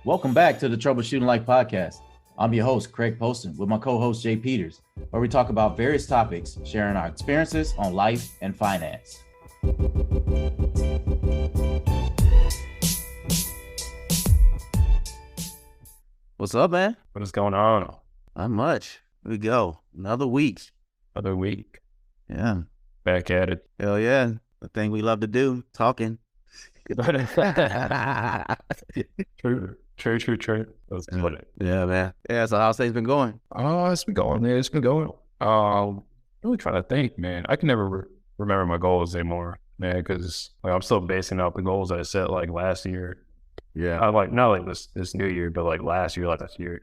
Welcome back to the Troubleshooting Like podcast. I'm your host, Craig Poston, with my co-host, Jay Peters, where we talk about various topics, sharing our experiences on life and finance. What's up, man? What is going on? Not much. Here we go. Another week. Another week. Yeah. Back at it. Hell yeah. The thing we love to do, talking. True. That's funny. Yeah, man. Yeah, so how's things been going? Oh, it's been going. Yeah, it's been going. Really trying to think, man. I can never remember my goals anymore, man, because I'm still basing out the goals I set like last year. Yeah. I like not like this new year, but like last year.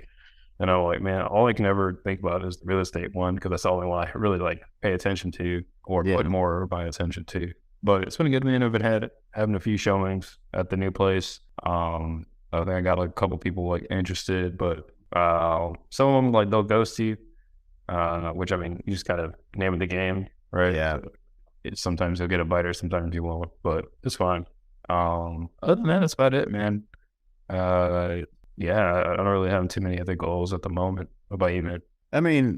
And I'm like, man, all I can ever think about is the real estate one because that's the only one I really like pay attention to or put more of my attention to. But it's been a good, man. I've been having a few showings at the new place. I think I got like a couple people like interested, but some of them like they'll ghost you, which I mean, you just gotta name of the game, right? Yeah. Sometimes you'll get a biter, sometimes you won't, but it's fine. Other than that, that's about it, man. Yeah, I don't really have too many other goals at the moment. What about you, man? I mean,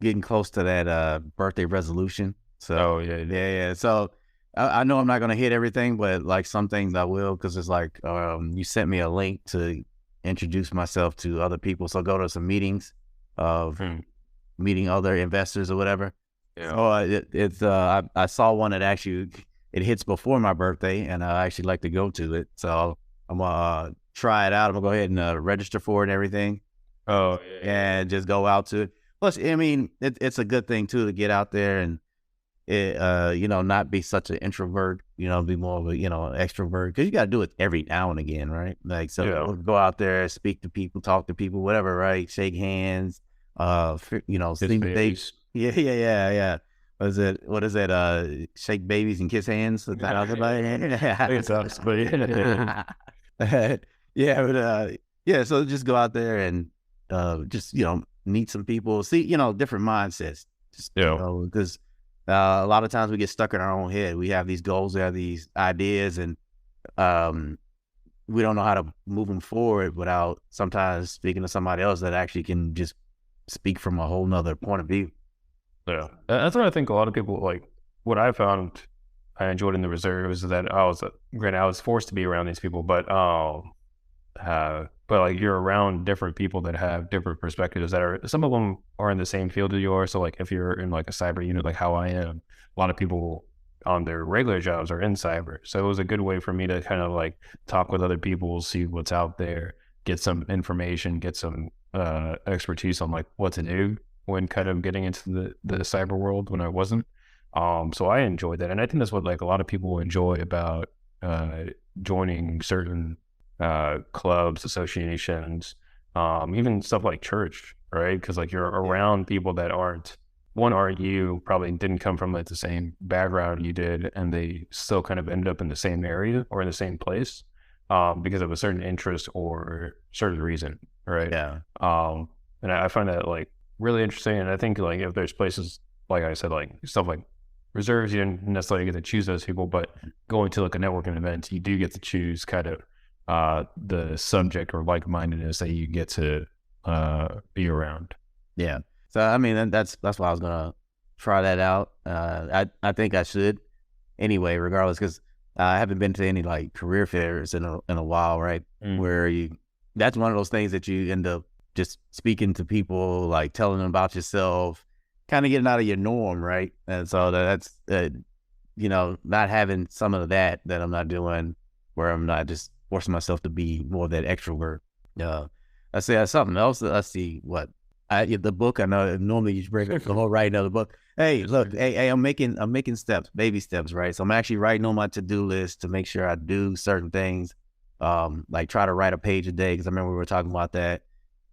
getting close to that birthday resolution. So yeah. So I know I'm not gonna hit everything, but like some things I will, because it's like you sent me a link to introduce myself to other people. So go to some meetings of meeting other investors or whatever. Yeah. So I saw one that actually it hits before my birthday, and I actually like to go to it. So I'm gonna try it out. I'm gonna go ahead and register for it and everything. Oh yeah. And just go out to it. Plus, I mean, it's a good thing too to get out there and not be such an introvert, be more of a, extrovert, because you got to do it every now and again, right? Like, so go out there, speak to people, talk to people, whatever, right? Shake hands, see babies. Yeah. What is it? Shake babies and kiss hands. Is that It's us, but yeah. So just go out there and just meet some people, see different mindsets. Because a lot of times we get stuck in our own head. We have these goals, we have these ideas, and we don't know how to move them forward without sometimes speaking to somebody else that actually can just speak from a whole nother point of view. Yeah, that's what I think a lot of people like. What I found I enjoyed in the reserves is that I was forced to be around these people, but like you're around different people that have different perspectives that are, some of them are in the same field as you are. So like if you're in like a cyber unit, like how I am, a lot of people on their regular jobs are in cyber. So it was a good way for me to kind of like talk with other people, see what's out there, get some information, get some expertise on like what to do when kind of getting into the cyber world when I wasn't. So I enjoyed that. And I think that's what like a lot of people enjoy about joining certain clubs, associations, even stuff like church, right? Because like you're around people that aren't you, probably didn't come from like the same background you did, and they still kind of ended up in the same area or in the same place because of a certain interest or certain reason, right? Yeah. And I find that like really interesting. And I think like if there's places, like I said, like stuff like reserves, you didn't necessarily get to choose those people, but going to like a networking event, you do get to choose kind of the subject or like-mindedness that you get to be around. Yeah. So I mean, that's why I was gonna try that out. I think I should anyway, regardless, because I haven't been to any like career fairs in a while, right? Where that's one of those things that you end up just speaking to people, like telling them about yourself, kind of getting out of your norm, right? And so that's not having some of that I'm not doing, where I'm not just forcing myself to be more of that extrovert. I say that's something else. Let's see what the book. I know normally you bring up the whole writing of the book. Hey, look, hey, I'm making steps, baby steps, right? So I'm actually writing on my to-do list to make sure I do certain things, like try to write a page a day, because I remember we were talking about that.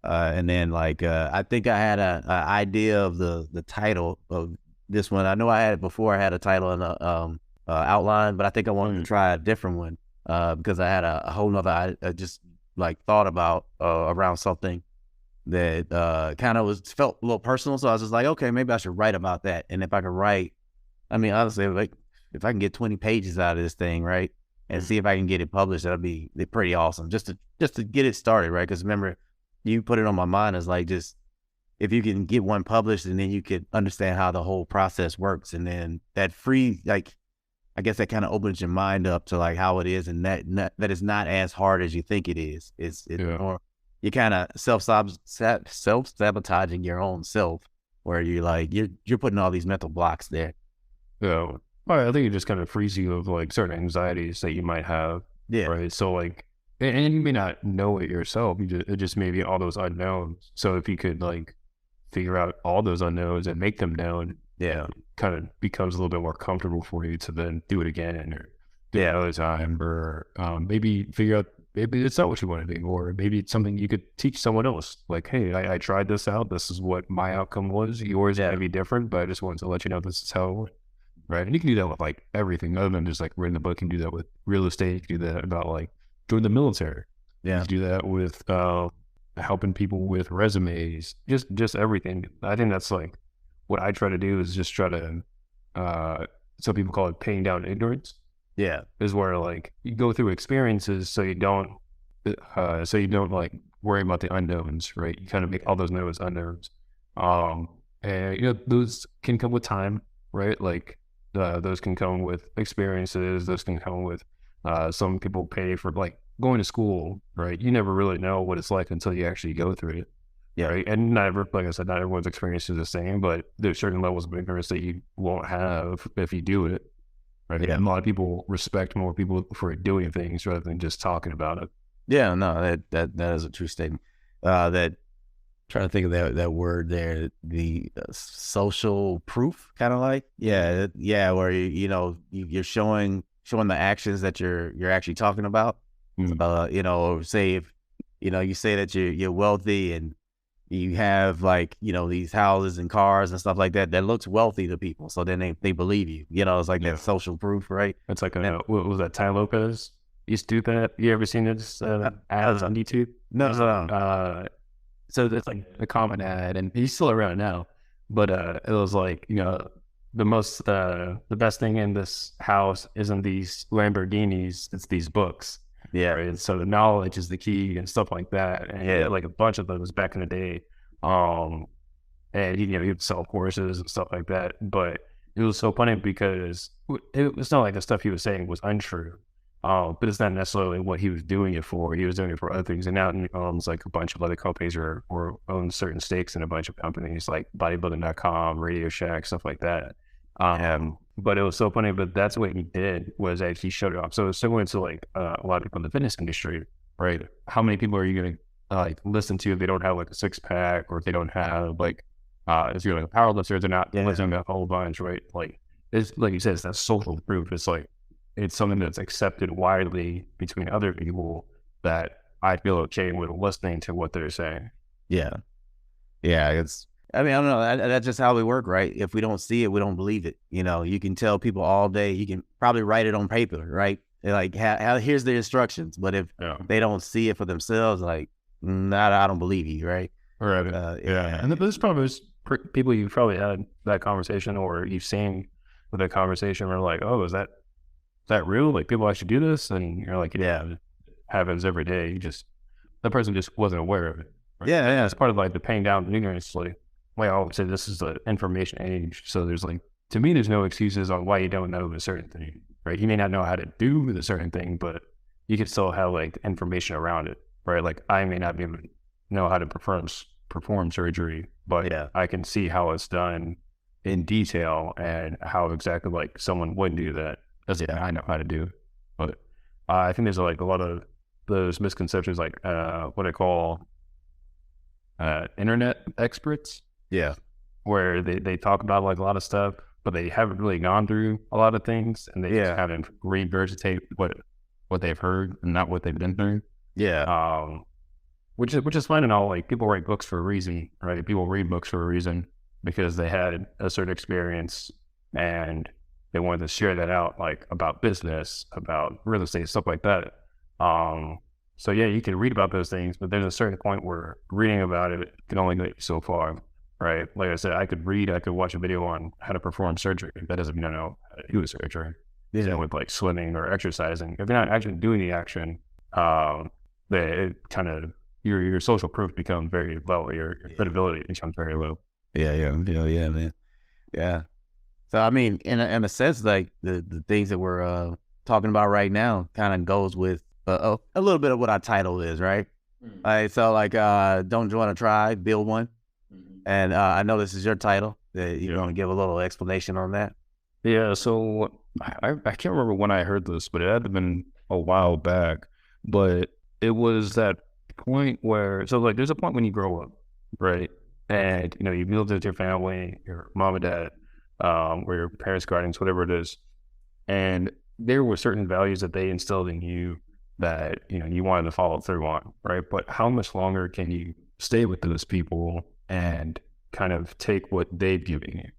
And then like I think I had a idea of the title of this one. I know I had it before. I had a title and a outline, but I think I wanted to try a different one because I had a whole nother just like thought about around something that kind of felt a little personal. So I was just like, okay, maybe I should write about that. And if I could write, I mean, honestly, like if I can get 20 pages out of this thing, right, and see if I can get it published. That'll be pretty awesome, just to get it started, right? Because remember, you put it on my mind as like just if you can get one published, and then you could understand how the whole process works, and then that free like I guess that kind of opens your mind up to like how it is, and that is not as hard as you think it is. It's more you kind of self sabotaging your own self, where you're like you're putting all these mental blocks there. Yeah. Well, I think it just kind of frees you of like certain anxieties that you might have. Yeah. Right. So like, and you may not know it yourself. It just may be all those unknowns. So if you could like figure out all those unknowns and make them known, Yeah. it kind of becomes a little bit more comfortable for you to then do it again or do it another time, or maybe figure out maybe it's not what you want to do, or maybe it's something you could teach someone else. Like, hey, I tried this out. This is what my outcome was. Yours might be different, but I just wanted to let you know this is how it went. Right. And you can do that with like everything other than just like reading the book. You can do that with real estate. You can do that about like join the military. Yeah. You can do that with helping people with resumes, just everything. I think that's like what I try to do is just try to some people call it paying down ignorance. Yeah. Is where like you go through experiences so you don't like worry about the unknowns, right? You kind of make all those knowns unknowns. And you know, those can come with time, right? Like those can come with experiences, those can come with some people pay for like going to school, right? You never really know what it's like until you actually go through it. Yeah. Right. And like I said, not everyone's experience is the same, but there's certain levels of ignorance that you won't have if you do it. Right. Yeah. And a lot of people respect more people for doing things rather than just talking about it. Yeah, no, that is a true statement. That trying to think of that word there, the social proof, kind of like, yeah, where you're showing the actions that you're actually talking about. Or say if you say that you're wealthy and you have like these houses and cars and stuff like that looks wealthy to people, so then they believe you. It's like that social proof, right? It's like what was that? Ty Lopez used to do that. You ever seen this ads on YouTube? No. So it's like a common ad, and he's still around now. But it was like the best thing in this house isn't these Lamborghinis; it's these books. Yeah. Right? So the knowledge is the key and stuff like that. And he had like a bunch of those back in the day. And he would sell courses and stuff like that. But it was so funny because it's not like the stuff he was saying was untrue. But it's not necessarily what he was doing it for. He was doing it for other things. And now he owns like a bunch of other companies or owns certain stakes in a bunch of companies like bodybuilding.com, Radio Shack, stuff like that. But it was so funny, but that's what he did was that he showed it off. So it's similar to like a lot of people in the fitness industry, right? How many people are you going to like listen to if they don't have like a six pack, or if they don't have like, if you're like a powerlifter, they're not listening to a whole bunch, right? Like it's like you said, it's that social proof. It's like, it's something that's accepted widely between other people that I feel okay with listening to what they're saying. Yeah. Yeah. I don't know. That's just how we work, right? If we don't see it, we don't believe it. You can tell people all day. You can probably write it on paper, right? Like, here's the instructions. But if they don't see it for themselves, like, I don't believe you, right? Right. And there's probably people you've probably had that conversation, or you've seen with that conversation where like, oh, is that real? Like, people actually do this? And you're like, yeah, it happens every day. That person just wasn't aware of it. Right? Yeah. It's part of like the paying down ignorance. Like I always say, this is the information age. So there's like, to me, there's no excuses on why you don't know a certain thing, right? You may not know how to do the certain thing, but you can still have like information around it, right? Like I may not be able to know how to perform surgery, but I can see how it's done in detail and how exactly like someone would do that. I know how to do. But I think there's like a lot of those misconceptions, like what I call internet experts. Yeah. Where they talk about like a lot of stuff, but they haven't really gone through a lot of things, and they just haven't regurgitate what they've heard and not what they've been through. Yeah. Which is fine and all. Like, people write books for a reason, right? People read books for a reason because they had a certain experience and they wanted to share that out, like about business, about real estate, stuff like that. So yeah, you can read about those things, but there's a certain point where reading about it can only go so far, right? Like I said, I could watch a video on how to perform surgery. That doesn't mean I know how to do a surgery. same with like swimming or exercising. If you're not actually doing the action, then it kind of your social proof becomes very low. Your credibility becomes very low. Yeah, man. Yeah. So I mean, in a sense, like the things that we're talking about right now kind of goes with a little bit of what our title is, right? All right, so like don't join a tribe, build one. And I know this is your title. You're going to give a little explanation on that. Yeah, so I can't remember when I heard this, but it had been a while back. But it was that point where, so like, there's a point when you grow up, right? And you build with your family, your mom and dad, or your parents, guardians, whatever it is. And there were certain values that they instilled in you that you wanted to follow through on, right? But how much longer can you stay with those people and kind of take what they've given you?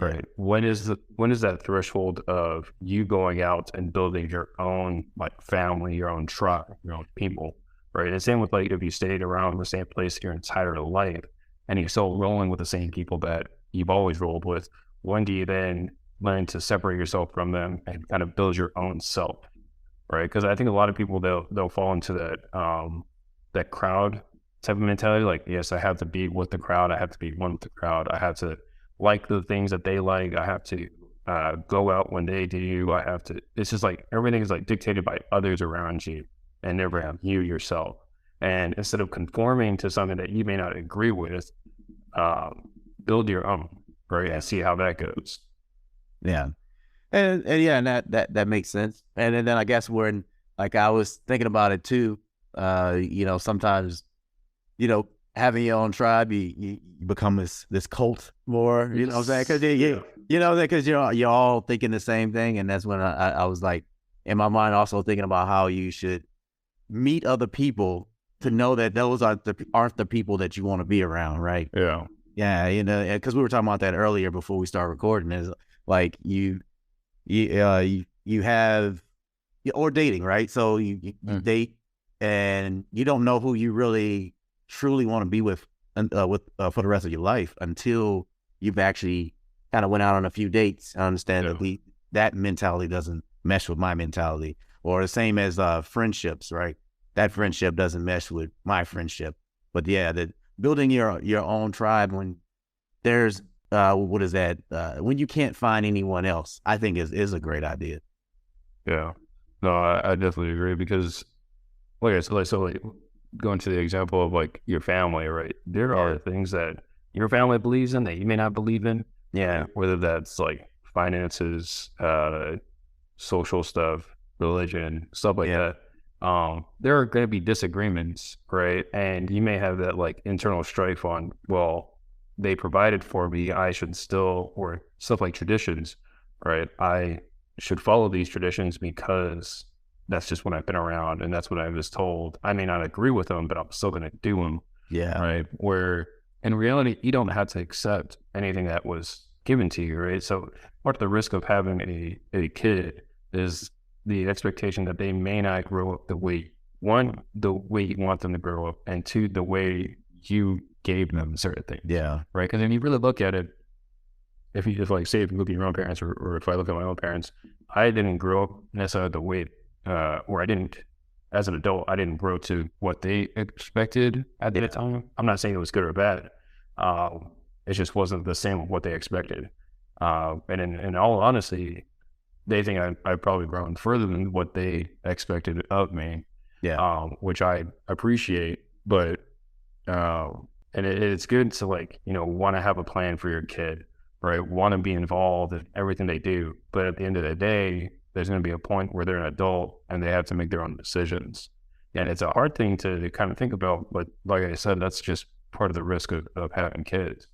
Right. When is that threshold of you going out and building your own like family, your own tribe, your own people, right? And same with like if you stayed around the same place your entire life and you're still rolling with the same people that you've always rolled with, when do you then learn to separate yourself from them and kind of build your own self, right? Because I think a lot of people they'll fall into that crowd type of mentality. Like, yes, I have to be with the crowd. I have to be one with the crowd. I have to like the things that they like. I have to go out when they do. I have to. It's just like everything is like dictated by others around you, and never you yourself. And instead of conforming to something that you may not agree with, build your own, right, and see how that goes. Yeah, and yeah, and that makes sense. And then I guess when like I was thinking about it too, sometimes, having your own tribe, you become this cult more, you know what I'm saying? Because you're all thinking the same thing. And that's when I was like, in my mind, also thinking about how you should meet other people to know that those aren't the people that you want to be around, right? Yeah. Yeah, because we were talking about that earlier before we start recording. Is like you have, or dating, right? So you date and you don't know who you really truly want to be with for the rest of your life until you've actually kind of went out on a few dates. I understand that mentality doesn't mesh with my mentality, or the same as friendships, right? That friendship doesn't mesh with my friendship. But yeah, building your own tribe when there's when you can't find anyone else, I think is a great idea. Yeah, no, I definitely agree because like going to the example of like your family, right? There are things that your family believes in that you may not believe in. Yeah. Whether that's like finances, social stuff, religion, stuff like that. There are going to be disagreements, right? And you may have that like internal strife on, well, they provided for me, I should still, or stuff like traditions, right? I should follow these traditions because that's just what I've been around and that's what I was told. I may not agree with them, but I'm still going to do them. Yeah. Right. Where in reality, you don't have to accept anything that was given to you. Right. So part of the risk of having a kid is the expectation that they may not grow up the way you want them to grow up, and two, the way you gave them certain things. Yeah. Right. Because if you really look at it, if you look at your own parents or if I look at my own parents, I didn't grow up necessarily the way or I didn't, as an adult, I didn't grow to what they expected at the time. I'm not saying it was good or bad. It just wasn't the same with what they expected. And in all honesty, they think I've probably grown further than what they expected of me. Yeah. Which I appreciate, but and it's good to want to have a plan for your kid, right? Want to be involved in everything they do, but at the end of the day, there's going to be a point where they're an adult and they have to make their own decisions. And it's a hard thing to kind of think about, but like I said, that's just part of the risk of having kids.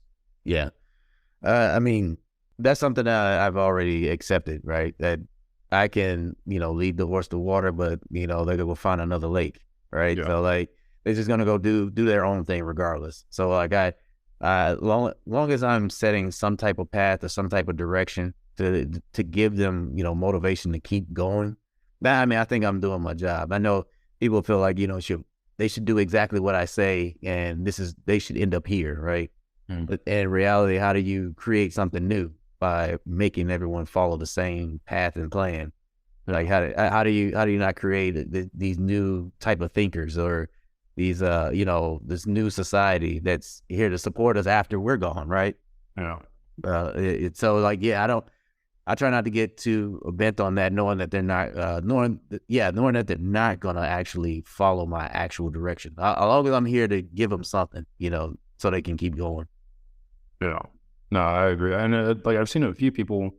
Yeah. I mean, that's something that I've already accepted, right? That I can, lead the horse to water, but, they're going to go find another lake, right? Yeah. So like, they're just going to go do their own thing regardless. So like long as I'm setting some type of path or some type of direction to give them, motivation to keep going. I think I'm doing my job. I know people feel like, they should do exactly what I say and they should end up here, right? But in reality, how do you create something new? by making everyone follow the same path and plan. Like how do you not create these new type of thinkers or these this new society that's here to support us after we're gone, right? Yeah. It's so like I try not to get too bent on that, knowing that they're not knowing that they're not gonna actually follow my actual direction. As long as I'm here to give them something, so they can keep going. Yeah. No, I agree. And like I've seen a few people.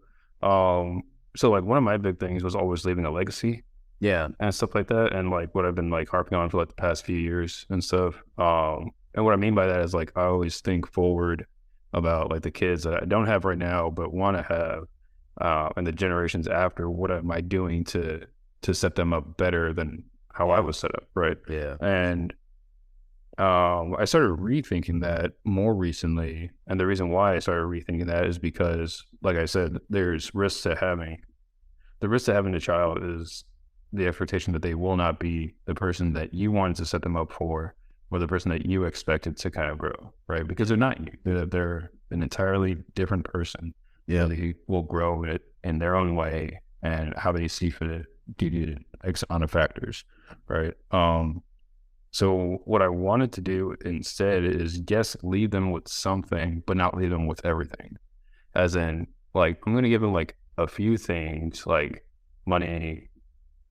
So like one of my big things was always leaving a legacy Yeah, and stuff like that. And like what I've been like harping on for like the past few years and stuff. And what I mean by that is like I always think forward about like the kids that I don't have right now, but want to have, and the generations after. What am I doing to set them up better than how I was set up, right? yeah, And I started rethinking that more recently, and the reason why I started rethinking that is because, like I said, there's risks to having the risk to having a child is the expectation that they will not be the person that you wanted to set them up for, or the person that you expected to kind of grow, right? Because they're not you; they're an entirely different person. yeah, They will grow it in their own way, and how they see fit due to X amount of factors, right? So what I wanted to do instead is, yes, leave them with something, but not leave them with everything. As in, like, I'm going to give them like a few things, like money,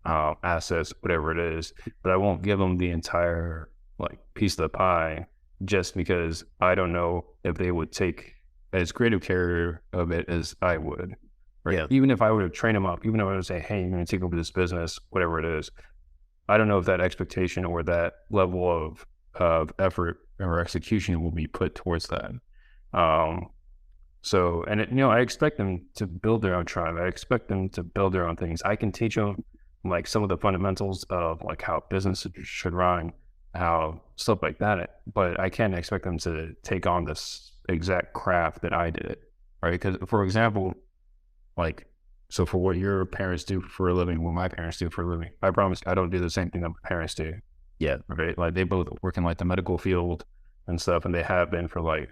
assets, whatever it is, but I won't give them the entire like piece of the pie, just because I don't know if they would take as great of care of it as I would. Right. yeah, Even if I were to train them up, even if I would say, hey, you're going to take over this business, whatever it is, I don't know if that expectation or that level of effort or execution will be put towards that. Um, I expect them to build their own tribe. I expect them to build their own things. I can teach them like some of the fundamentals of like how business should run, how stuff like that. But I can't expect them to take on this exact craft that I did, right? Because, for example, like, so for what your parents do for a living, what my parents do for a living, I promise I don't do the same thing that my parents do. yeah, Right? Like they both work in like the medical field and stuff, and they have been for like,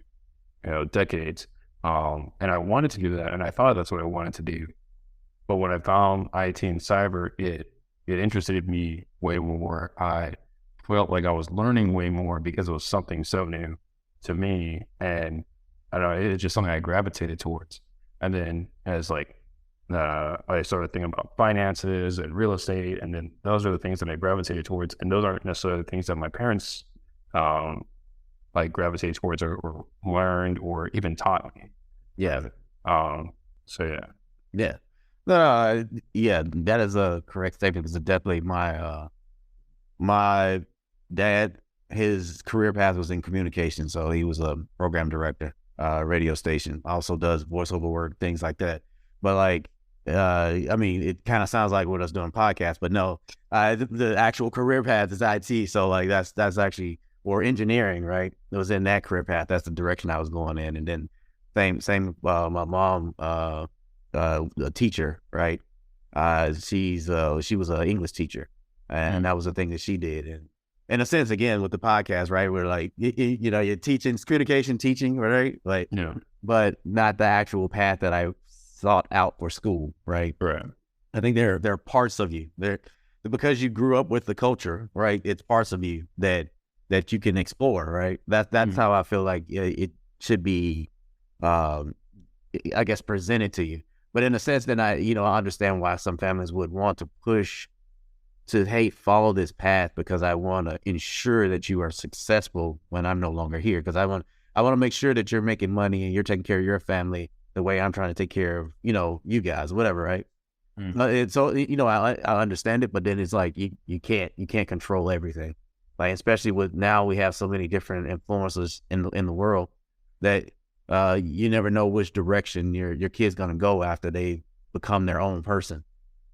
decades. And I wanted to do that, and I thought that's what I wanted to do. But when I found IT and cyber, it interested me way more. I felt like I was learning way more because it was something so new to me, and I don't know, it's just something I gravitated towards. And then as like I started thinking about finances and real estate, and then those are the things that I gravitated towards, and those aren't necessarily the things that my parents like gravitated towards or learned or even taught me. yeah, So yeah, yeah. No, yeah, that is a correct statement because definitely my dad, his career path was in communication, so he was a program director, radio station. Also does voiceover work, things like that. But like, I mean, it kind of sounds like what us doing podcasts, but no, the actual career path is IT. So like that's actually or engineering, right? It was in that career path. That's the direction I was going in, and then same. My mom, a teacher, right? She was an English teacher, and that was the thing that she did. And in a sense, again, with the podcast, right? We're like, you're teaching communication, teaching, right? Like, yeah, but not the actual path that I sought out for school, right? right, I think they're parts of you. They're because you grew up with the culture, right? It's parts of you that you can explore, right? That's how I feel like it should be, I guess, presented to you. But in a sense, then I understand why some families would want to push to, hey, follow this path because I want to ensure that you are successful when I'm no longer here. Because I want to make sure that you're making money and you're taking care of your family the way I'm trying to take care of, you guys, whatever, right? So, I understand it, but then it's like you can't control everything. Like, especially with now we have so many different influences in the world that you never know which direction your kid's gonna go after they become their own person.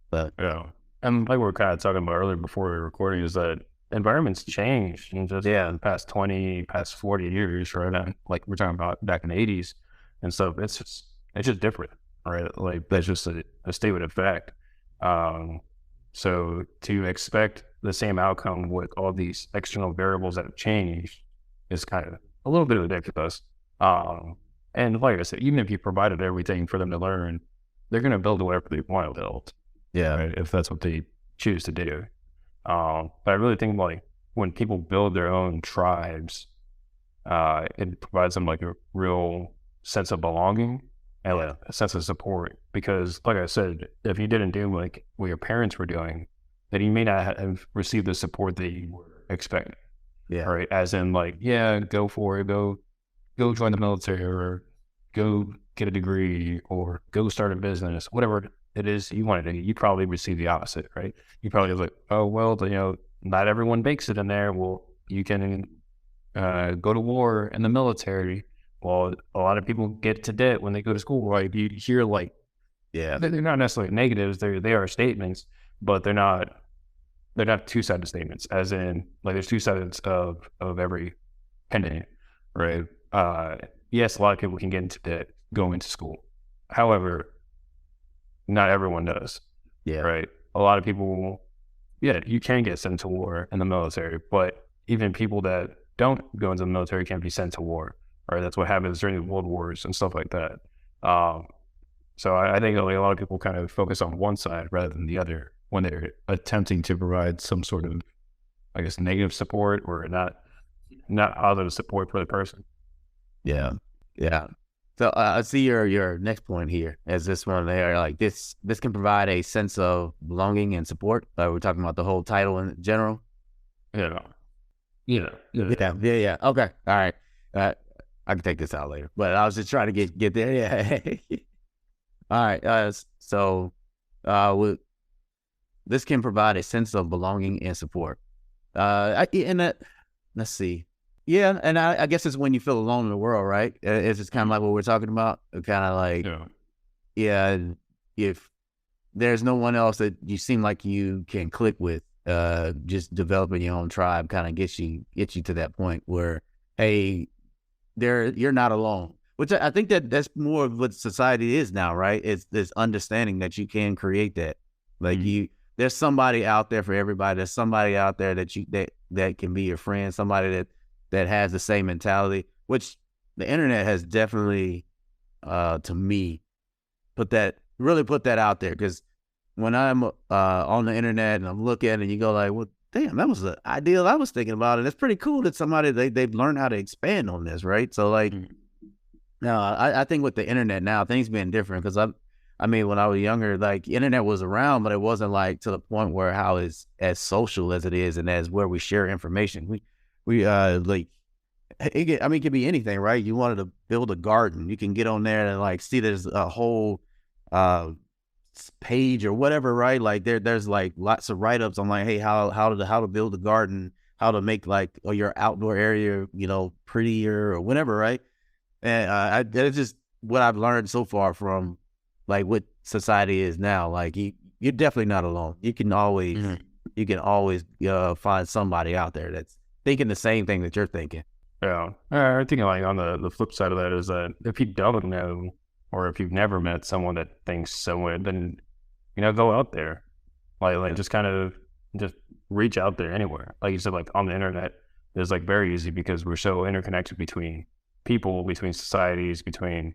But yeah. And like we were kind of talking about earlier before we were recording, is that environments change in just the past 20, past 40 years, right? And like we're talking about back in the 80s and stuff. It's just different, right? Like that's just a statement of fact. So to expect the same outcome with all these external variables that have changed is kind of a little bit ridiculous. And like I said, even if you provided everything for them to learn, they're going to build whatever they want to build, Yeah. right? If that's what they choose to do. But I really think like when people build their own tribes, it provides them like a real sense of belonging and like Yeah. a sense of support. Because like I said, if you didn't do like what your parents were doing, then you may not have received the support that you were expecting. Yeah. All right. As in like, yeah, go for it, go join the military or go get a degree or go start a business, whatever it is you want to do, you probably receive the opposite, right? You probably like, oh, well, not everyone makes it in there. Well, you can go to war in the military. Well, a lot of people get to debt when they go to school, right? You hear like, Yeah. they're not necessarily negatives. They are statements, but they're not two-sided statements, as in like there's two sides of every pendant, right? Yes, a lot of people can get into debt going to school. However, not everyone does, Yeah. right? A lot of people, yeah, you can get sent to war in the military, but even people that don't go into the military can be sent to war, right? That's what happens during the world wars and stuff like that. Um, so I think like, a lot of people kind of focus on one side rather than the other when they're attempting to provide some sort of, I guess, negative support or not positive support for the person. Yeah. Yeah. So I see your next point here as this one there. Like this can provide a sense of belonging and support. We're talking about the whole title in general. Yeah. Yeah. Yeah. Yeah. Yeah. Yeah. Okay. All right. Uh, I can take this out later, but I was just trying to get there. Yeah. All right. So, with this can provide a sense of belonging and support. And that, let's see. Yeah, and I guess it's when you feel alone in the world, right? It's just kind of like what we're talking about. Kind of like, Yeah. yeah, if there's no one else that you seem like you can click with, just developing your own tribe kind of gets you to that point where, hey, you're not alone. Which I think that's more of what society is now, right? It's this understanding that you can create that. Like there's somebody out there for everybody. There's somebody out there that can be your friend. Somebody that has the same mentality. Which the internet has definitely, to me, put that out there. Because when I'm on the internet and I'm looking and you go like, well, damn, that was the ideal I was thinking about, and it's pretty cool that somebody they've learned how to expand on this, right? So like. No, I think with the internet now, things being different because I mean, when I was younger, like internet was around, but it wasn't like to the point where how it's as social as it is and as where we share information. We like I mean, it could be anything, right? You wanted to build a garden, you can get on there and like see there's a whole uh page or whatever, right? Like there's like lots of write ups on like, hey, how to build a garden, how to make like your outdoor area, prettier or whatever, right? And that's just what I've learned so far from like what society is now. Like you're definitely not alone. You can always find somebody out there that's thinking the same thing that you're thinking. Yeah. I think like on the flip side of that is that if you don't know or if you've never met someone that thinks so, then go out there. Like just kind of just reach out there anywhere. Like you said, like on the internet, it's like very easy because we're so interconnected between people, between societies, between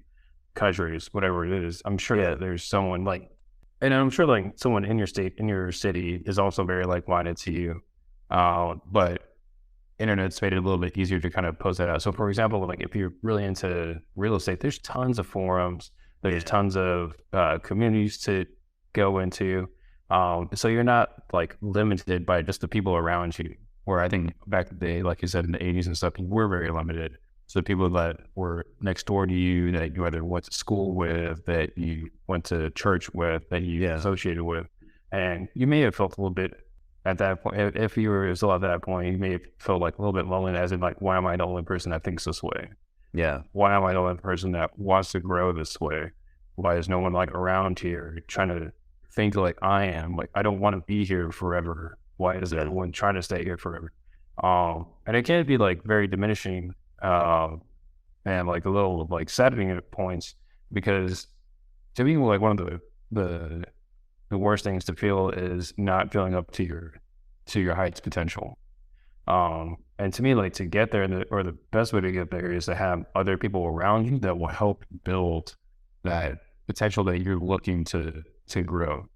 countries, whatever it is. I'm sure that there's someone like, and I'm sure like someone in your state, in your city is also very like-minded to you. But internet's made it a little bit easier to kind of post that out. So for example, like if you're really into real estate, there's tons of forums, there's tons of communities to go into. So you're not like limited by just the people around you. Where I think back in the day, like you said, in the 80s and stuff, you were very limited. So people that were next door to you, that you either went to school with, that you went to church with, that you associated with. And you may have felt a little bit at that point, if you were still at that point, you may have felt like a little bit lonely, as in like, why am I the only person that thinks this way? Yeah. Why am I the only person that wants to grow this way? Why is no one like around here trying to think like I am? Like, I don't want to be here forever. Why is everyone trying to stay here forever? And it can be like very diminishing, and like a little like saddening at points, because to me, like one of the worst things to feel is not feeling up to your heights potential. And to me, like to get there, or the best way to get there is to have other people around you that will help build that potential that you're looking to grow.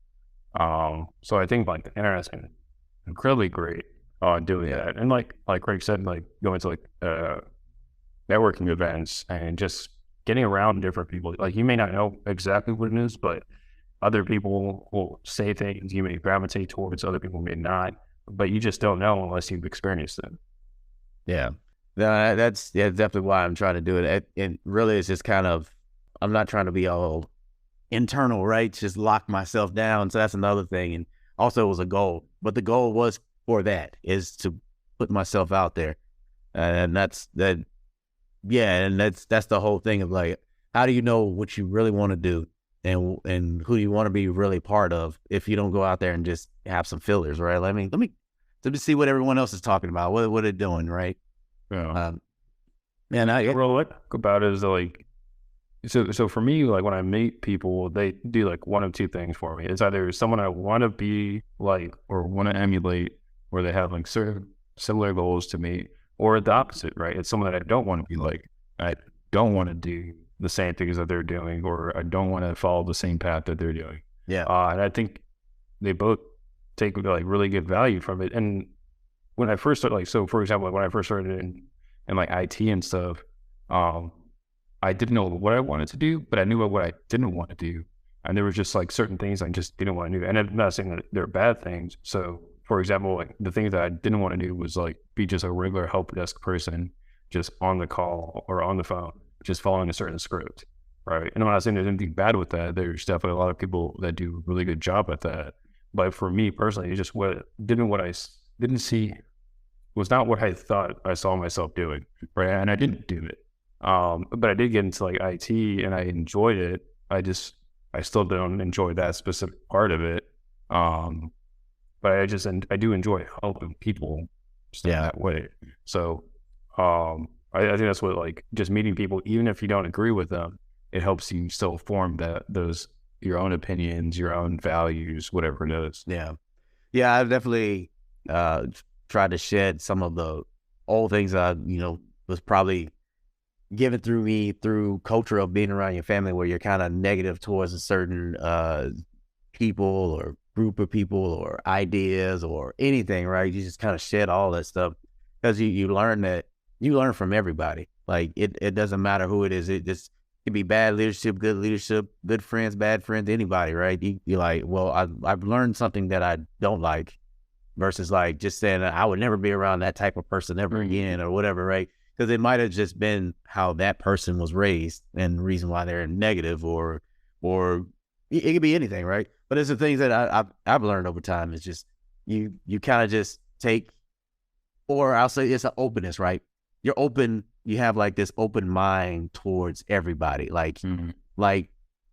So I think like the internet's incredibly great on doing Yeah. that. And like Craig said, like going to like networking events and just getting around different people. Like you may not know exactly what it is, but other people will say things you may gravitate towards, other people may not, but you just don't know unless you've experienced them. Yeah. No, that's definitely why I'm trying to do it. And really, it's just kind of, I'm not trying to be all internal, right? Just lock myself down. So that's another thing. And also, it was a goal, but the goal was for that is to put myself out there, and that's that. Yeah, and that's the whole thing of like, how do you know what you really want to do, and who you want to be really part of if you don't go out there and just have some fillers, right? Let me see what everyone else is talking about, what they're doing, right? Yeah. Um, and I Well, what I like about it is that, like, so for me, like when I meet people, they do like one of two things for me. It's either someone I want to be like or want to emulate, where they have like certain similar goals to me, or the opposite, right? It's someone that I don't want to be like. I don't want to do the same things that they're doing, or I don't want to follow the same path that they're doing. yeah, And I think they both take like really good value from it. And when I first started, like, so for example, when I first started in like IT and stuff, um, I didn't know what I wanted to do, but I knew what I didn't want to do. And there was just like certain things I just didn't want to do. And I'm not saying that they're bad things. So for example, like the things that I didn't want to do was like be just a regular help desk person, just on the call or on the phone, just following a certain script. Right. And I'm not saying there's anything bad with that. There's definitely a lot of people that do a really good job at that. But for me personally, it just what I didn't see was not what I thought I saw myself doing, right? And I didn't do it. But I did get into like IT and I enjoyed it. I still don't enjoy that specific part of it. But I do enjoy helping people just in yeah, that way. So, I think that's what, like, just meeting people, even if you don't agree with them, it helps you still form your own opinions, your own values, whatever it is. yeah, yeah. I've definitely uh, tried to shed some of the old things I, was probably given through me through culture of being around your family, where you're kind of negative towards a certain people or group of people or ideas or anything, right? You just kind of shed all that stuff because you learn that you learn from everybody. Like it doesn't matter who it is. It just could be bad leadership, good friends, bad friends, anybody, right? You're like, well, I've learned something that I don't like versus like just saying I would never be around that type of person ever again or whatever, right? Because it might have just been how that person was raised and the reason why they're negative or it could be anything, right? But it's the things that I've learned over time is just you kind of just take, or I'll say it's an openness, right? You're open. You have like this open mind towards everybody. Like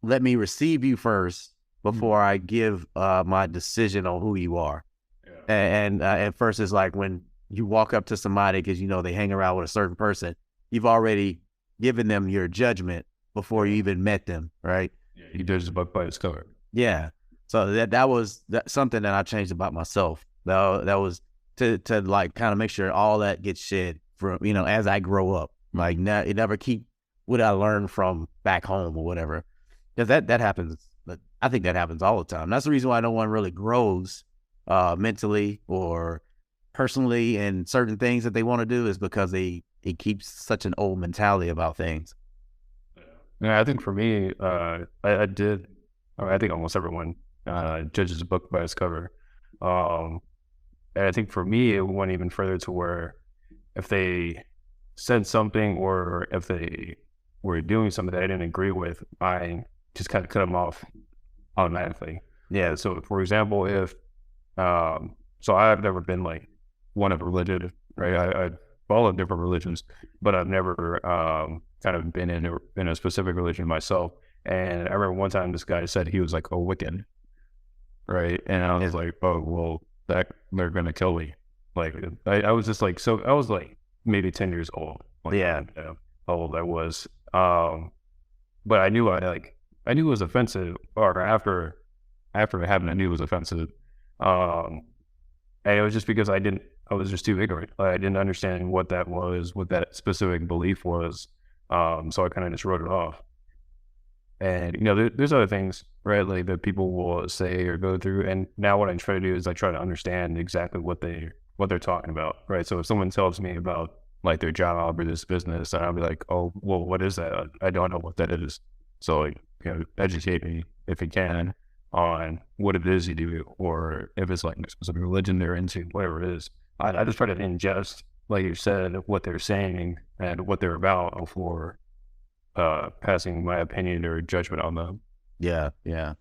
let me receive you first before I give my decision on who you are. Yeah. And at first, it's like when you walk up to somebody because they hang around with a certain person, you've already given them your judgment before you even met them, right? Yeah, he judges a book by its cover. Yeah. So that was something that I changed about myself. That was to like kind of make sure all that gets shed from as I grow up. Like it never keep what I learned from back home or whatever, because that happens. I think that happens all the time. That's the reason why no one really grows mentally or personally in certain things that they want to do, is because it keeps such an old mentality about things. Yeah, I think for me, I did. I think almost everyone judges a book by its cover. Um, and I think for me, it went even further to where if they said something or if they were doing something that I didn't agree with, I just kind of cut them off automatically. Yeah. So, for example, if so I've never been like one of a religion, right? I follow different religions, but I've never kind of been in a specific religion myself. And I remember one time this guy said he was like a Wiccan, right? And I was like, oh, well, they're gonna kill me. Like I was just like, so I was like maybe 10 years old. Like, Yeah. How old I was. But I knew I knew it was offensive, or after it happened, I knew it was offensive. And And it was just because I was just too ignorant. Like, I didn't understand what that was, what that specific belief was. So I kind of just wrote it off. And, there's other things, right? Like that people will say or go through. And now what I try to do is I try to understand exactly what they're talking about, right? So if someone tells me about like their job or this business, and I'll be like, oh, well, what is that? I don't know what that is. So like, educate me if you can on what it is you do, or if it's like a specific religion they're into, whatever it is. I just try to ingest, like you said, what they're saying and what they're about before passing my opinion or judgment on them. Yeah, yeah.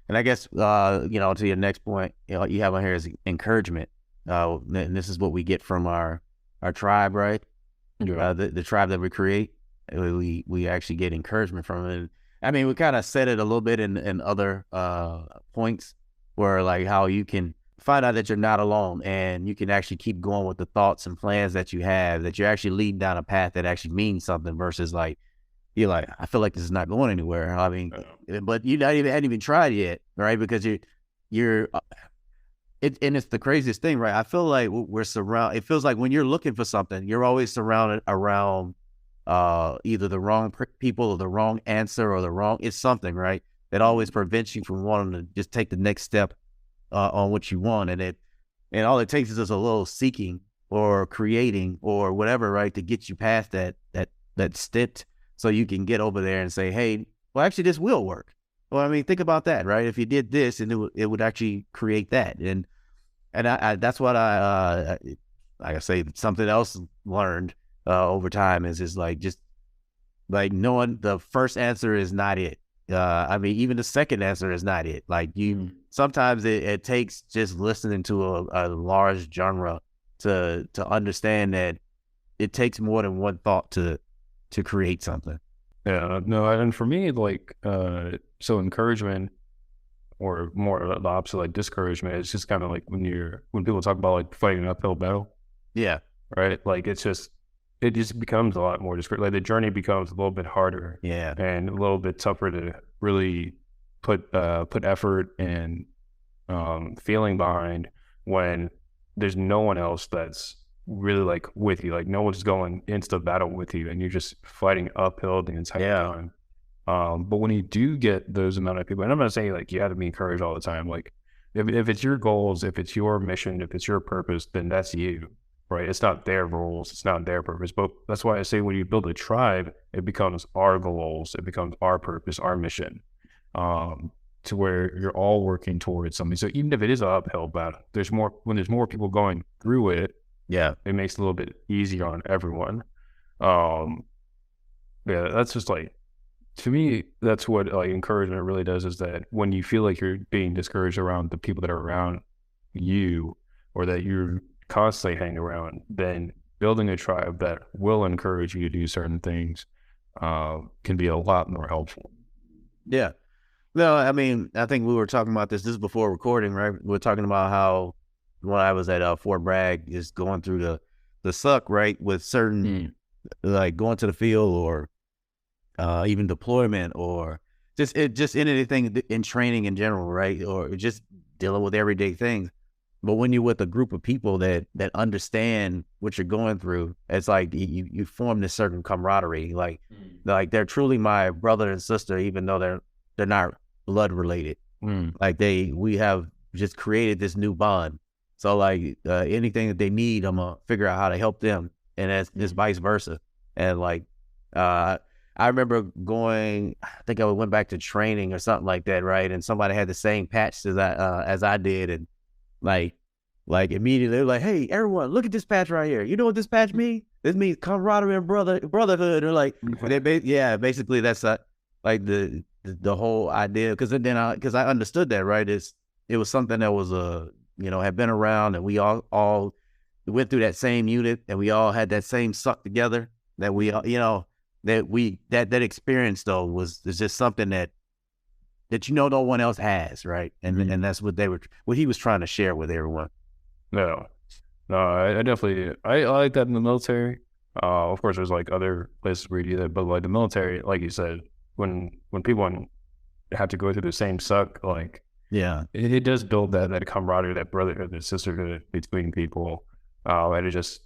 And I guess to your next point, you have on here is encouragement. And this is what we get from our tribe, right? Yeah. The tribe that we create, we actually get encouragement from it. I mean, we kind of said it a little bit in other points, where like how you can find out that you're not alone, and you can actually keep going with the thoughts and plans that you have, that you're actually leading down a path that actually means something, versus like you're like, I feel like this is not going anywhere. I mean, but you hadn't even tried yet, right? Because you're and it's the craziest thing, right? I feel like we're surrounded. It feels like when you're looking for something, you're always surrounded around either the wrong people, or the wrong answer, or it's something, right? That always prevents you from wanting to just take the next step on what you want. And all it takes is just a little seeking or creating or whatever, right? To get you past that stint, so you can get over there and say, hey, well, actually this will work. Well, I mean, think about that, right? If you did this, and it would actually create that. And I that's what like I say, something else learned over time is like, just like knowing the first answer is not it. I mean, even the second answer is not it. Like sometimes it takes just listening to a large genre to understand that it takes more than one thought to create something. Yeah, no, and for me, like, so encouragement, or more the opposite, like discouragement, it's just kind of like when people talk about like fighting an uphill battle, Yeah. right? Like it just becomes a lot more discouraging. Like the journey becomes a little bit harder, Yeah. and a little bit tougher to really put effort and feeling behind, when there's no one else that's really like with you. Like no one's going into the battle with you, and you're just fighting uphill the entire time. But when you do get those amount of people, and I'm not saying like you have to be encouraged all the time. Like if it's your goals, if it's your mission, if it's your purpose, then that's you, right? It's not their goals, it's not their purpose. But that's why I say when you build a tribe, it becomes our goals, it becomes our purpose, our mission, to where you're all working towards something. So even if it is an uphill battle, when there's more people going through it, Yeah. it makes it a little bit easier on everyone. Yeah, that's just like, to me, that's what like encouragement really does, is that when you feel like you're being discouraged around the people that are around you, or that you're constantly hanging around, then building a tribe that will encourage you to do certain things can be a lot more helpful. Yeah. No, I mean, I think we were talking about this is before recording, right? We were talking about how when I was at Fort Bragg, is going through the suck, right? With certain like going to the field, or even deployment, or just in anything in training in general, right? Or just dealing with everyday things. But when you're with a group of people that understand what you're going through, it's like you form this certain camaraderie. Like they're truly my brother and sister, even though they're not blood related. Like we have just created this new bond. So like anything that they need, I'm gonna figure out how to help them, and that's just vice versa. And like I remember going, I think I went back to training or something like that, right? And somebody had the same patch as I did, and like immediately they're like, "Hey, everyone, look at this patch right here. You know what this patch means? This means camaraderie and brotherhood." Or like, basically that's like the whole idea. Because because I understood that, right? It was something that was had been around, and we all went through that same unit, and we all had that same suck together. That we that experience though is just something that no one else has, right? And that's what he was trying to share with everyone. No, I definitely I like that in the military. Of course, there's like other places where you do that, but like the military, like you said, when people have to go through the same suck, like Yeah. It does build that camaraderie, that brotherhood, that sisterhood between people. And it just,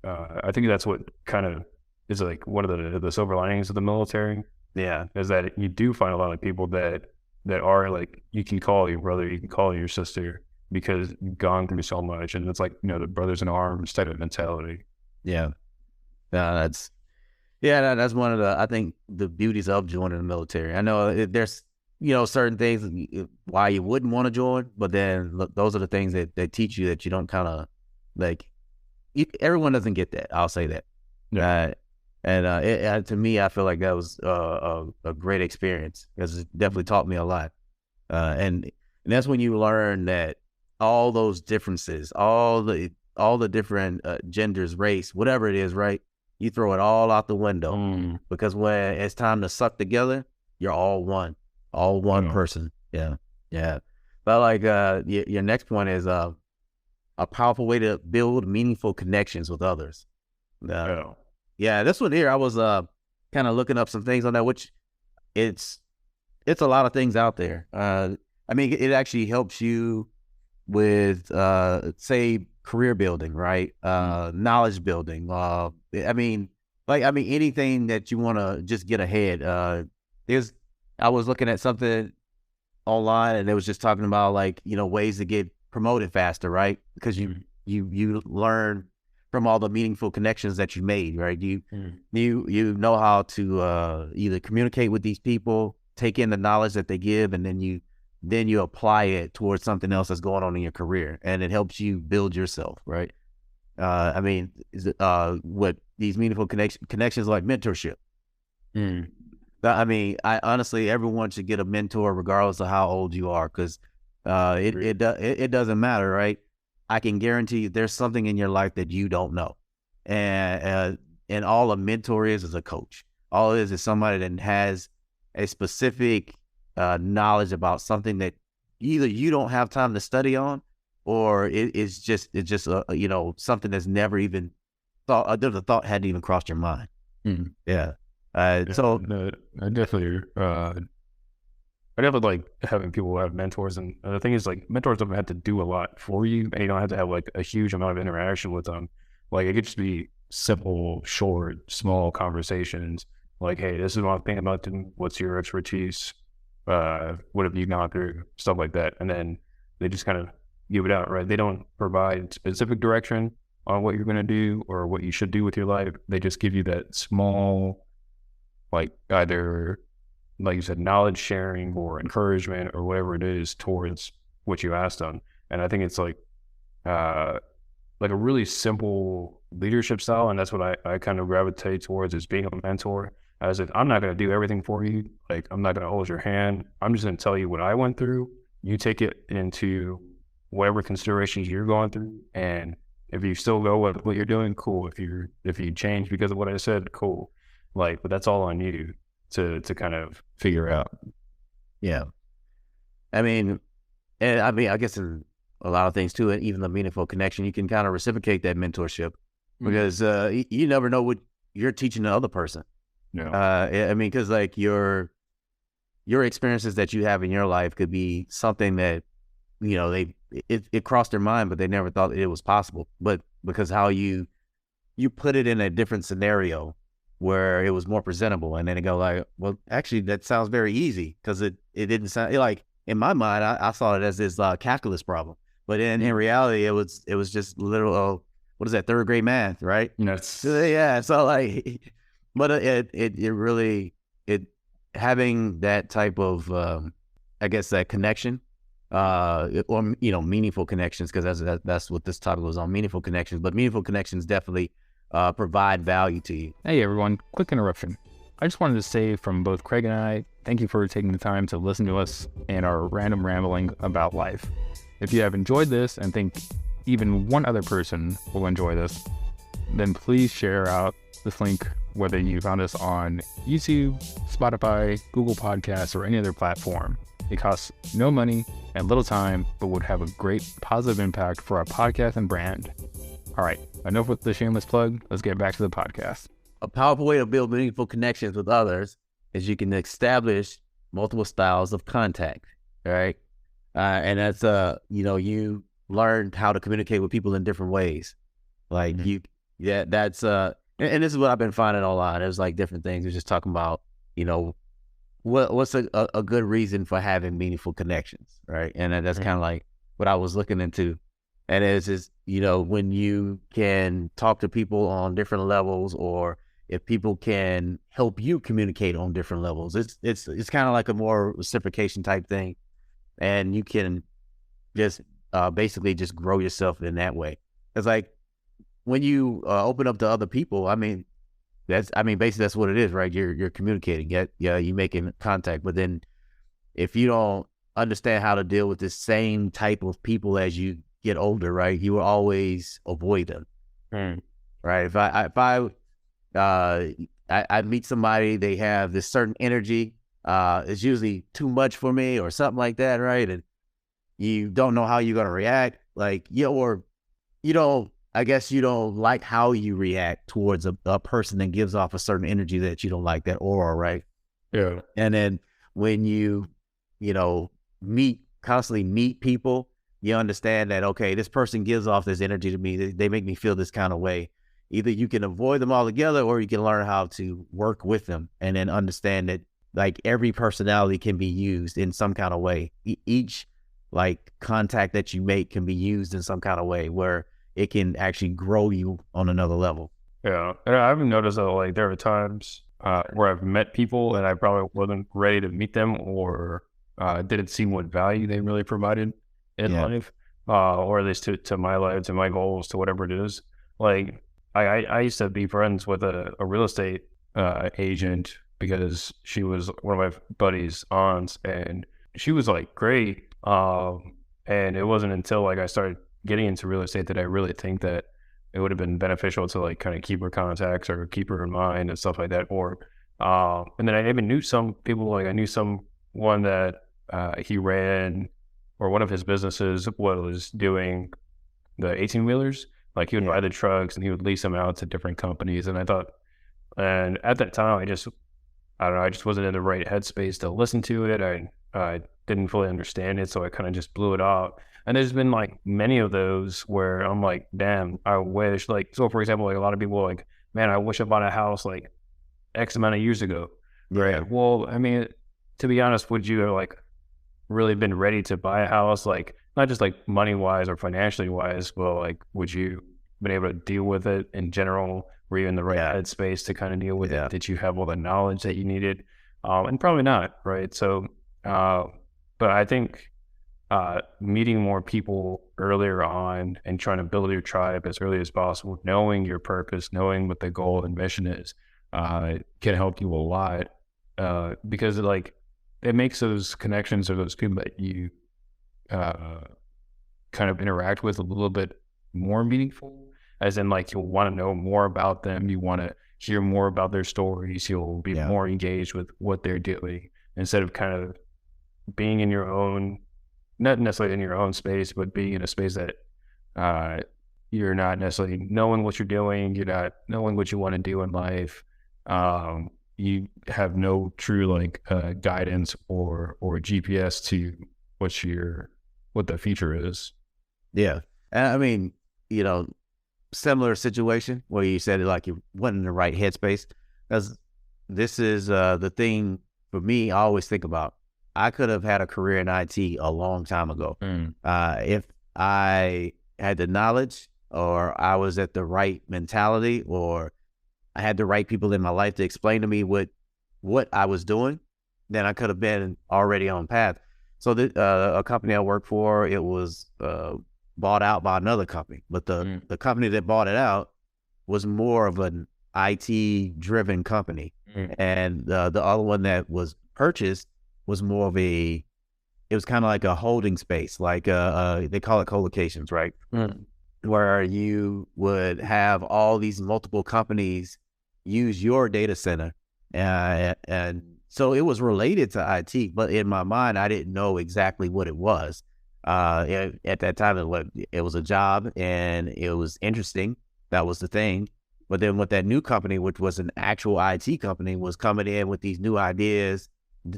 I think that's what kind of is like one of the silver linings of the military. Yeah. Is that you do find a lot of people that are like, you can call your brother, you can call your sister, because you've gone through so much, and it's like, the brothers in arms type of mentality. Yeah. That's one of the, I think, the beauties of joining the military. I know there's, certain things why you wouldn't want to join, but then look, those are the things that teach you that you don't kind of like. Everyone doesn't get that. I'll say that. Yeah. And to me, I feel like that was a great experience, because it definitely taught me a lot. And that's when you learn that all those differences, all the different genders, race, whatever it is, right? You throw it all out the window, because when it's time to suck together, you're all one person. Yeah, yeah. But like your next point is a powerful way to build meaningful connections with others. Yeah, this one here, I was kind of looking up some things on that, which it's a lot of things out there. I mean, it actually helps you with say career building, right? Knowledge building. I mean, anything that you want to just get ahead. I was looking at something online, and it was just talking about like, ways to get promoted faster, right? Because you learn from all the meaningful connections that you made, right? You know how to either communicate with these people, take in the knowledge that they give, and then you apply it towards something else that's going on in your career, and it helps you build yourself, right? I mean, what these meaningful connections like mentorship. I mean, I honestly, everyone should get a mentor regardless of how old you are, because it doesn't matter, right? I can guarantee you there's something in your life that you don't know. And all a mentor is a coach. All it is somebody that has a specific knowledge about something that either you don't have time to study on, or it's just something that's never even the thought hadn't even crossed your mind. Yeah. So no, I definitely like having people who have mentors, and the thing is, like, mentors don't have to do a lot for you, and you don't have to have like a huge amount of interaction with them. Like, it could just be simple, short, small conversations. Like, hey, this is what I'm thinking about doing. What's your expertise? What have you gone through? Stuff like that. And then they just kind of give it out, right? They don't provide specific direction on what you're going to do or what you should do with your life. They just give you that small, like, either, like you said, knowledge sharing or encouragement or whatever it is towards what you asked them. And I think it's like a really simple leadership style. And that's what I kind of gravitate towards, is being a mentor. As if I'm not going to do everything for you. Like, I'm not going to hold your hand. I'm just going to tell you what I went through. You take it into whatever considerations you're going through. And if you still go with what you're doing, cool. If you change because of what I said, cool. Like, but that's all on you to kind of figure out. Yeah. I mean, I guess in a lot of things too, and even the meaningful connection, you can kind of reciprocate that mentorship, because you never know what you're teaching the other person. Yeah. I mean, because like your experiences that you have in your life could be something that, it crossed their mind, but they never thought it was possible. But because how you put it in a different scenario where it was more presentable, and then they go like, well, actually, that sounds very easy, because it didn't sound like, in my mind, I saw it as this calculus problem, but in reality, it was just literal, what is that, third grade math, right? Yeah. So like, but it really, having that type of I guess that connection, or meaningful connections, because that's what this topic was on, meaningful connections. But meaningful connections definitely provide value to you. Hey everyone, quick interruption. I just wanted to say, from both Craig and I, thank you for taking the time to listen to us and our random rambling about life. If you have enjoyed this and think even one other person will enjoy this, then please share out this link, whether you found us on YouTube, Spotify, Google Podcasts, or any other platform. It costs no money and little time, but would have a great positive impact for our podcast and brand. All right, enough with the shameless plug. Let's get back to the podcast. A powerful way to build meaningful connections with others is you can establish multiple styles of contact, right? And that's you learned how to communicate with people in different ways. Like that's and this is what I've been finding online. It was like different things. We're just talking about, what's a good reason for having meaningful connections, right? And that's kind of like what I was looking into. And it's just, when you can talk to people on different levels, or if people can help you communicate on different levels, it's kind of like a more reciprocation type thing. And you can just basically just grow yourself in that way. It's like when you open up to other people, basically that's what it is, right? You're communicating, you're making contact. But then if you don't understand how to deal with the same type of people as you get older, right, you will always avoid them. Right? If I meet somebody, they have this certain energy, it's usually too much for me or something like that, right? And you don't know how you're gonna react, like or you don't. I guess you don't like how you react towards a person that gives off a certain energy that you don't like, that aura, right? Yeah. And then when you constantly meet people, you understand that, okay, this person gives off this energy to me. They make me feel this kind of way. Either you can avoid them altogether, or you can learn how to work with them, and then understand that like every personality can be used in some kind of way. Each like contact that you make can be used in some kind of way where it can actually grow you on another level. Yeah. And I've noticed that like there are times where I've met people and I probably wasn't ready to meet them, or didn't see what value they really provided in life, or at least to my life, to my goals, to whatever it is. Like I used to be friends with a real estate agent because she was one of my buddy's aunts, and she was like great. And it wasn't until like I started getting into real estate that I really think that it would have been beneficial to like kind of keep her contacts or keep her in mind and stuff like that. Or and then I even knew some people, like I knew someone that he ran, or one of his businesses was doing the 18-wheelers. Like he would buy the trucks and he would lease them out to different companies. And I thought, and at that time I don't know, I just wasn't in the right headspace to listen to it. I didn't fully understand it, so I kind of just blew it off. And there's been like many of those where I'm like, damn, I wish, like, so for example, like a lot of people are like, man, I wish I bought a house like X amount of years ago. Right. Well, I mean, to be honest, would you have like really been ready to buy a house? Like not just like money wise or financially wise, but like, would you been able to deal with it in general? Were you in the right headspace to kind of deal with it? Did you have all the knowledge that you needed? And probably not, right? So, but I think meeting more people earlier on and trying to build your tribe as early as possible, knowing your purpose, knowing what the goal and mission is, can help you a lot, because like it makes those connections or those people that you kind of interact with a little bit more meaningful, as in like you'll want to know more about them, you want to hear more about their stories, you'll be more engaged with what they're doing, instead of kind of being in your own, not necessarily in your own space, but being in a space that you're not necessarily knowing what you're doing, you're not knowing what you want to do in life. You have no true like guidance or GPS to what the future is. Yeah. And I mean, similar situation where you said like you went in the right headspace, because this is the thing for me I always think about. I could have had a career in IT a long time ago. If I had the knowledge, or I was at the right mentality, or I had the right people in my life to explain to me what I was doing, then I could have been already on path. So a company I worked for, it was bought out by another company, but the company that bought it out was more of an IT driven company, and the other one that was purchased was more of it was kind of like a holding space, like they call it co-locations, right? Where you would have all these multiple companies use your data center. And so it was related to IT, but in my mind, I didn't know exactly what it was. At that time, it was a job and it was interesting. That was the thing. But then with that new company, which was an actual IT company, was coming in with these new ideas,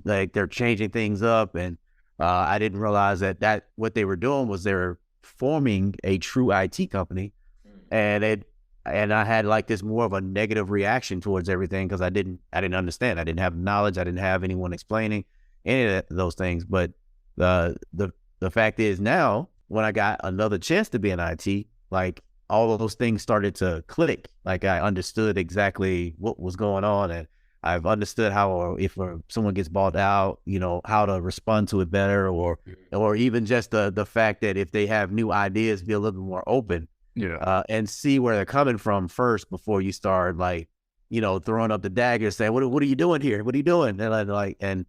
like they're changing things up and I didn't realize that what they were doing was they were forming a true IT company, and I had like this more of a negative reaction towards everything because I didn't understand. I didn't have knowledge. I didn't have anyone explaining any of those things. But the fact is now, when I got another chance to be in IT, like all of those things started to click. Like I understood exactly what was going on, and I've understood how, if someone gets bought out, how to respond to it better, or even just the fact that if they have new ideas, be a little bit more open. Yeah. And see where they're coming from first before you start throwing up the dagger, saying, what are you doing here? What are you doing? And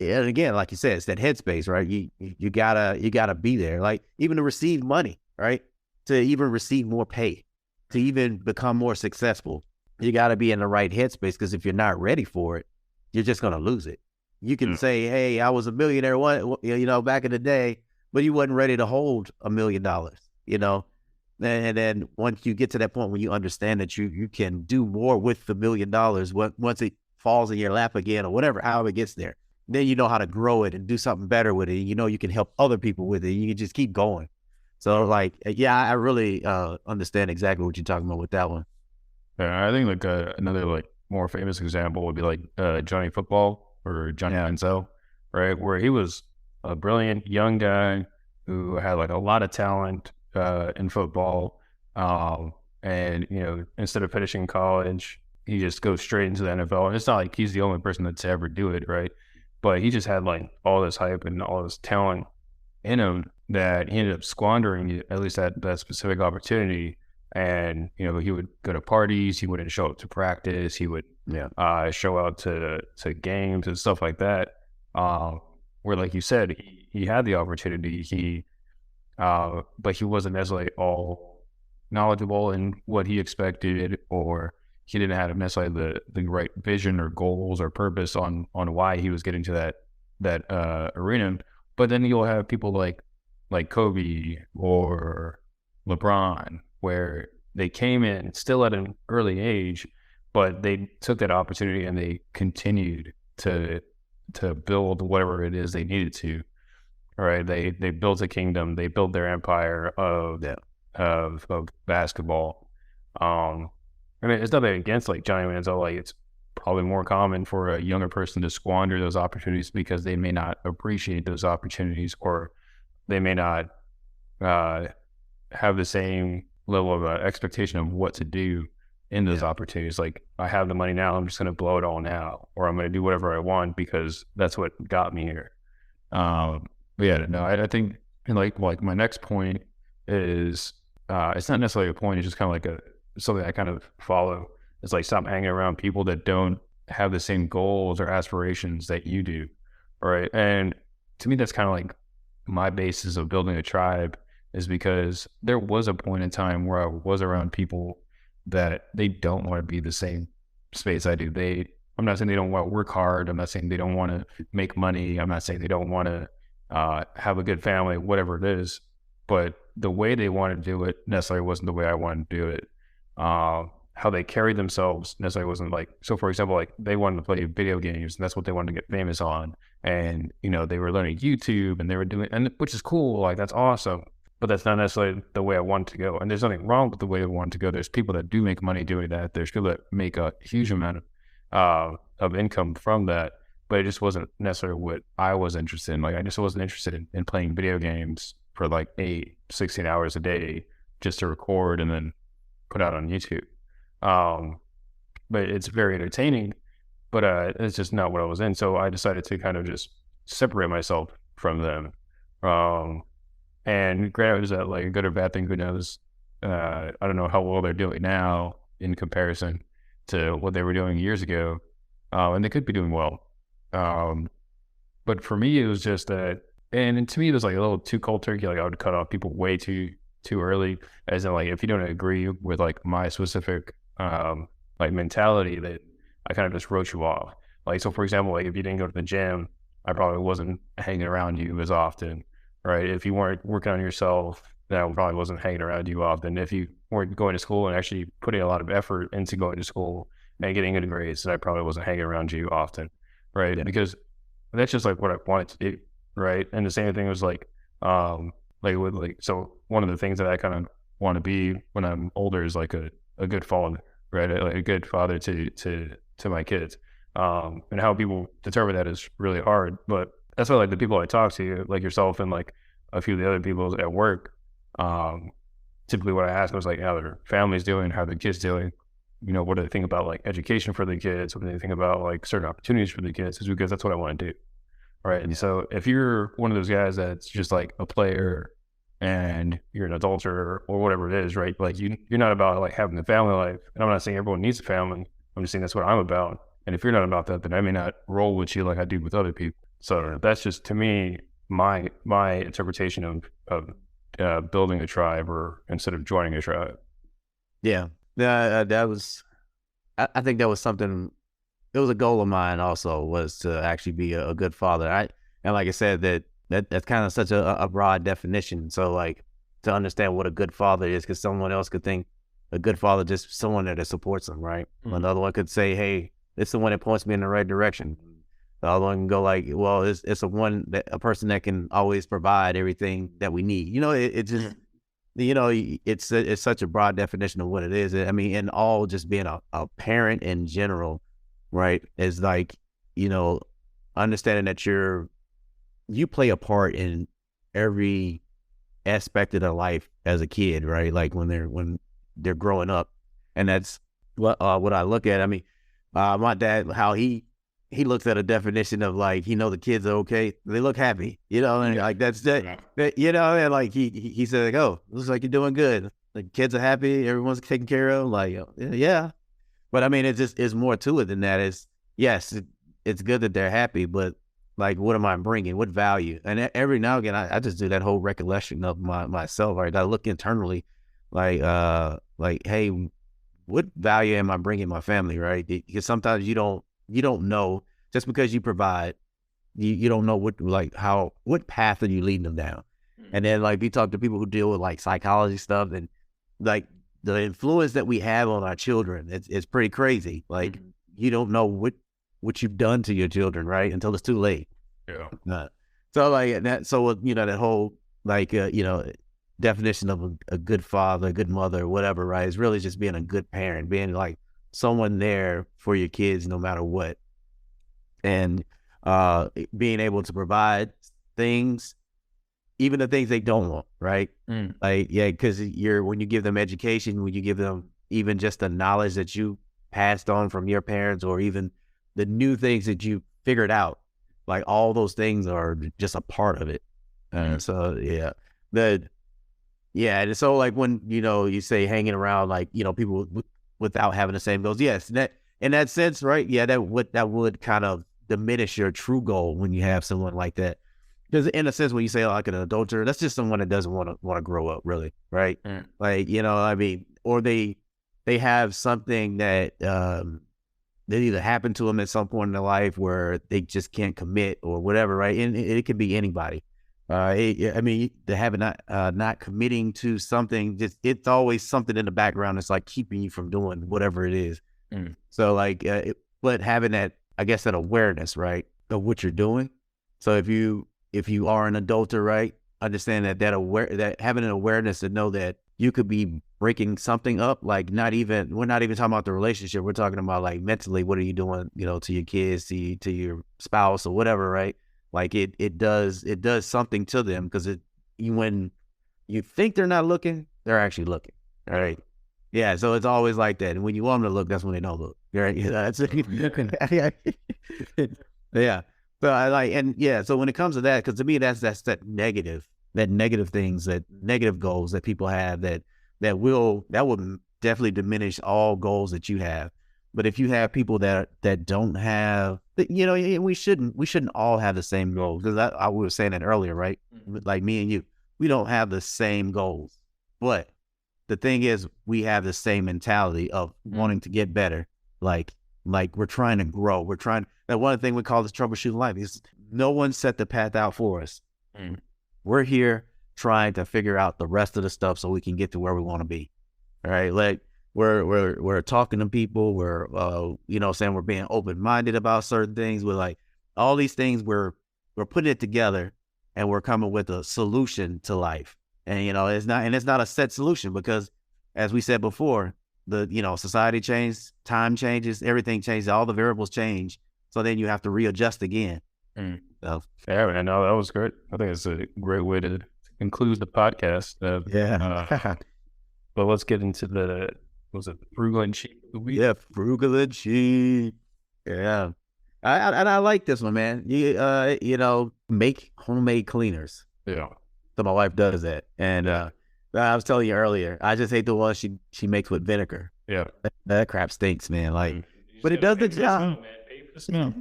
again, like you said, it's that headspace, right? You gotta be there. Like even to receive money, right? To even receive more pay, to even become more successful, you gotta be in the right headspace, because if you're not ready for it, you're just gonna lose it. You can say, hey, I was a millionaire back in the day, but you wasn't ready to hold $1 million, And then once you get to that point when you understand that you can do more with the $1 million, once it falls in your lap again, or however it gets there, then you know how to grow it and do something better with it. You can help other people with it. You can just keep going. So I really understand exactly what you're talking about with that one. Yeah, I think another more famous example would be Johnny Football, or Johnny Manziel, right? Where he was a brilliant young guy who had a lot of talent in football, and instead of finishing college, he just goes straight into the NFL. And it's not like he's the only person that's ever do it, right? But he just had all this hype and all this talent in him that he ended up squandering, at least that specific opportunity. And he would go to parties, he wouldn't show up to practice, he would show out to games and stuff like that. Where, like you said, he had the opportunity, but he wasn't necessarily all knowledgeable in what he expected, or he didn't have necessarily the right vision or goals or purpose on why he was getting to that arena. But then you'll have people like Kobe or LeBron, where they came in still at an early age, but they took that opportunity and they continued to build whatever it is they needed to. All right, they built a kingdom, they built their empire of basketball. I mean, it's nothing against Johnny Manziel. It's probably more common for a younger person to squander those opportunities because they may not appreciate those opportunities, or they may not have the same level of expectation of what to do in those opportunities. I have the money now, I'm just going to blow it all now, or I'm going to do whatever I want because that's what got me here. I think my next point is it's not necessarily a point, it's just kind of something I kind of follow. It's stop hanging around people that don't have the same goals or aspirations that you do. Right. And to me, that's kind of my basis of building a tribe, is because there was a point in time where I was around people that they don't want to be the same space I do. I'm not saying they don't want to work hard. I'm not saying they don't want to make money. I'm not saying they don't want to have a good family, whatever it is. But the way they want to do it necessarily wasn't the way I wanted to do it. How they carried themselves necessarily wasn't so for example, they wanted to play video games and that's what they wanted to get famous on. And, they were learning YouTube and they were doing, and which is cool. That's awesome. But that's not necessarily the way I wanted to go. And there's nothing wrong with the way I wanted to go. There's people that do make money doing that. There's people that make a huge amount of income from that. But it just wasn't necessarily what I was interested in. I just wasn't interested in playing video games for 16 hours a day just to record and then put out on YouTube. But it's very entertaining, but it's just not what I was in. So I decided to kind of just separate myself from them. And granted, is that a good or bad thing? Who knows? I don't know how well they're doing now in comparison to what they were doing years ago. And they could be doing well. But for me, it was just that, and to me, it was a little too cold turkey. I would cut off people way too early, as in if you don't agree with my specific mentality, that I kind of just wrote you off. So for example, if you didn't go to the gym, I probably wasn't hanging around you as often, right? If you weren't working on yourself, then I probably wasn't hanging around you often. If you weren't going to school and actually putting a lot of effort into going to school and getting good grades, then I probably wasn't hanging around you often, right? Yeah. Because that's just like what I wanted to do, right? And the same thing was with so one of the things that I kind of want to be when I'm older is like a good father, right? Like a good father to my kids. And how people determine that is really hard, but that's why like the people I talk to, like yourself and like a few of the other people at work, typically what I ask was like how their family's doing, how their kids doing, what do they think about like education for the kids? What do they think about like certain opportunities for the kids? Is because that's what I want to do. Right. And so if you're one of those guys that's just like a player and you're an adulterer or whatever it is, right? Like you're not about like having the family life. And I'm not saying everyone needs a family. I'm just saying that's what I'm about. And if you're not about that, then I may not roll with you like I do with other people. So that's just to me my interpretation of building a tribe or instead of joining a tribe. Yeah. That was, I think that was something, it was a goal of mine also, was to actually be a good father. And like I said, that's kind of such a broad definition. So like to understand what a good father is, because someone else could think a good father just someone that supports them, right? Mm-hmm. Another one could say, hey, it's the one that points me in the right direction. The other one can go like, well, it's a person that can always provide everything that we need. It just, it's such a broad definition of what it is. I mean, and all just being a parent in general, right, is like, understanding that you play a part in every aspect of their life as a kid, right? Like when they're growing up, and that's what I look at. I mean, my dad, how he looks at a definition of like, the kids are okay, they look happy, and like that's that, and like he said, like, oh, looks like you're doing good. The kids are happy, everyone's taken care of. Like, yeah. But I mean, it's more to it than that. Yes, it's good that they're happy, but like, what am I bringing? What value? And every now and again, I just do that whole recollection of myself. Right, I look internally, like, hey, what value am I bringing my family? Right, because sometimes you don't know, just because you provide, you don't know what path are you leading them down. And then like we talk to people who deal with like psychology stuff, and like the influence that we have on our children, it's pretty crazy. Like you don't know what you've done to your children, right, until it's too late. Yeah. So like that. So that whole like definition of a good father, a good mother, whatever, right, is really just being a good parent, being like someone there for your kids no matter what, and being able to provide things, even the things they don't want, right? Like, yeah, because when you give them education, when you give them even just the knowledge that you passed on from your parents, or even the new things that you figured out, like all those things are just a part of it. And so and so like when you say hanging around like people without having the same goals, yes, in that sense, right? Yeah, that would kind of diminish your true goal when you have someone like that. Because in a sense, when you say like an adulterer, that's just someone that doesn't want to grow up, really, right? Like I mean, or they have something that that either happened to them at some point in their life where they just can't commit or whatever, right? And it could be anybody. I mean, they have not committing to something. It's always something in the background that's like keeping you from doing whatever it is. So like, but having that, I guess, that awareness, right, of what you're doing. So if you are an adulterer, right, understand that having an awareness to know that you could be breaking something up, like we're not even talking about the relationship. We're talking about like mentally, what are you doing, to your kids, to your spouse or whatever, right? Like it does something to them, because when you think they're not looking, they're actually looking. All right. Yeah. So it's always like that. And when you want them to look, that's when they don't look. Right. That's it. Yeah. So I like, and yeah, so when it comes to that, because to me, that's that negative things, that negative goals that people have that will definitely diminish all goals that you have. But if you have people that don't have, we shouldn't all have the same goals, because I was saying that earlier, right? Like me and you, we don't have the same goals, but the thing is, we have the same mentality of wanting to get better. Like we're trying to grow. That one thing we call this troubleshooting life is no one set the path out for us. We're here trying to figure out the rest of the stuff so we can get to where we want to be. All right. Like we're talking to people. We're, saying we're being open-minded about certain things. We're like, all these things we're putting it together and we're coming with a solution to life. And, it's not a set solution because as we said before, society changes, time changes, everything changes, all the variables change. So then you have to readjust again. So. Yeah, man, no, that was great. I think it's a great way to conclude the podcast. But let's get into Frugal and Cheap? Yeah, Frugal and Cheap. Yeah. I like this one, man. You make homemade cleaners. Yeah. So my wife does that. And I was telling you earlier, I just hate the one she makes with vinegar. Yeah. That crap stinks, man. Like, but it does the job. Pay for the smell.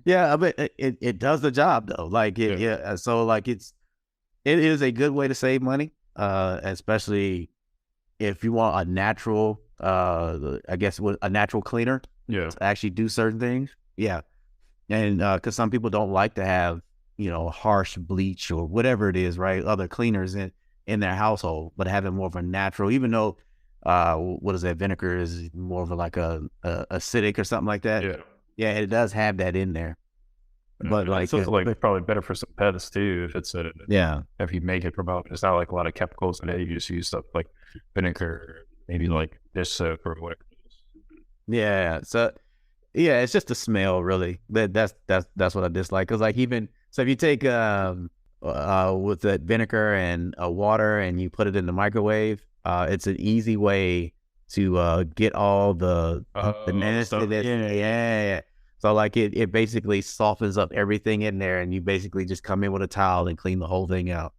Yeah, but it does the job though. Like so like it is a good way to save money, especially if you want a natural, I guess a natural cleaner. Yeah. To actually do certain things. Yeah. And because some people don't like to have, harsh bleach or whatever it is, right? Other cleaners in their household, but having more of a natural, even though, what is that? Vinegar is more of a acidic or something like that. Yeah. Yeah, it does have that in there. But it's also probably better for some pets too if it's if you make it from home. It's not like a lot of chemicals in it. You just use stuff like vinegar, maybe like dish soap or whatever. Yeah. So yeah, it's just the smell really. That's what I dislike. Cause like so if you take with that vinegar and water and you put it in the microwave, it's an easy way to get all the nastiness. Yeah. So like it basically softens up everything in there, and you basically just come in with a towel and clean the whole thing out.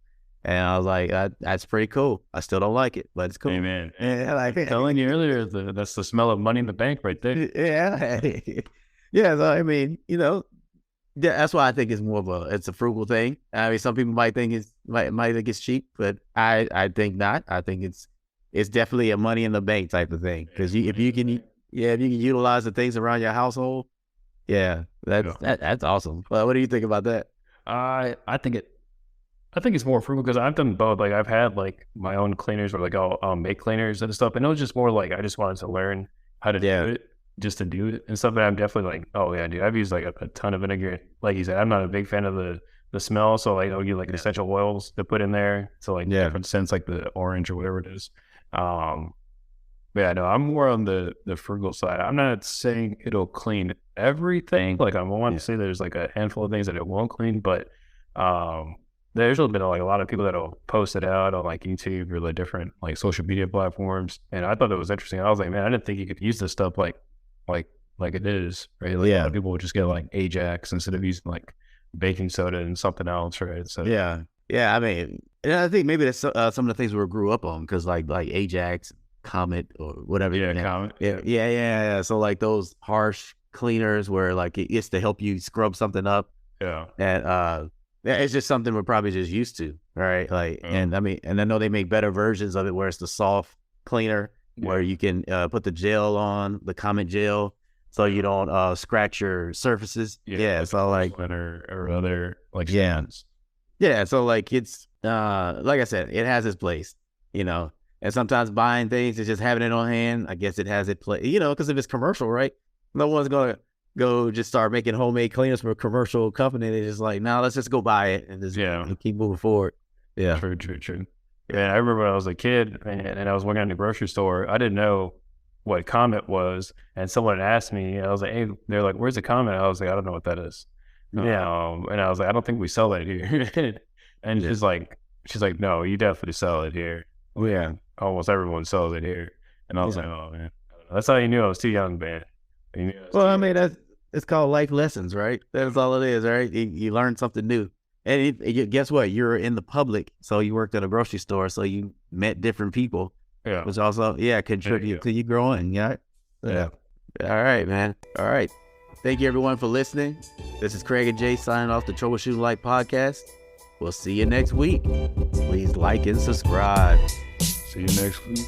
And I was like, that's pretty cool. I still don't like it, but it's cool. Hey, man. Yeah, like telling you earlier, that's the smell of money in the bank right there. Yeah. Yeah. So I mean, that's why I think it's more of it's a frugal thing. I mean, some people might think it's cheap, but I think not. I think it's definitely a money in the bank type of thing. Because if you can utilize the things around your household, that's awesome. Well, what do you think about that? I think it's more frugal because I've done both. Like I've had like my own cleaners or like I'll make cleaners and stuff, and it was just more like I just wanted to learn how to do it, just to do it and stuff. And I'm definitely like, oh yeah, dude, I've used like a ton of vinegar. Like you said, I'm not a big fan of the smell, so like I'll get like essential oils to put in there, so like different scents, like the orange or whatever it is. But yeah, no, I'm more on the frugal side. I'm not saying it'll clean everything. Like I want to say there's like a handful of things that it won't clean, but there's been like a lot of people that'll post it out on like YouTube or the different like social media platforms, and I thought that was interesting. I was like, man, I didn't think you could use this stuff like it is, right? Like, a lot of people would just get like Ajax instead of using like baking soda and something else, right? So yeah. I mean, I think maybe that's some of the things we grew up on because like Ajax, Comet or whatever. Comet. Yeah. So like those harsh cleaners where like it's to help you scrub something up. Yeah. And it's just something we're probably just used to, right? Like, and I mean, and I know they make better versions of it where it's the soft cleaner where you can put the gel on, the Comet gel, so you don't scratch your surfaces. Yeah. So like or other like strands. Yeah. So like it's like I said, it has its place, And sometimes buying things and just having it on hand, I guess it has its place, because if it's commercial, right? No one's gonna go just start making homemade cleaners for a commercial company. They're just like, no, let's just go buy it and just keep moving forward. Yeah. True. Yeah, I remember when I was a kid and I was working in the grocery store, I didn't know what Comet was, and someone asked me, I was like, hey, they're like, where's the Comet? I was like, I don't know what that is. Yeah. And I was like, I don't think we sell that here. And she's like, no, you definitely sell it here. Oh, yeah. Almost everyone sells it here. And I was like, oh man, that's how you knew I was too young, man. Well, I mean, it's called life lessons, right? That's all it is, right? You learn something new. And guess what? You're in the public, so you worked at a grocery store, so you met different people. Yeah. Which also, contribute to you growing, yeah? Yeah. All right, man. All right. Thank you, everyone, for listening. This is Craig and Jay signing off the Troubleshooting Life podcast. We'll see you next week. Please like and subscribe. See you next week.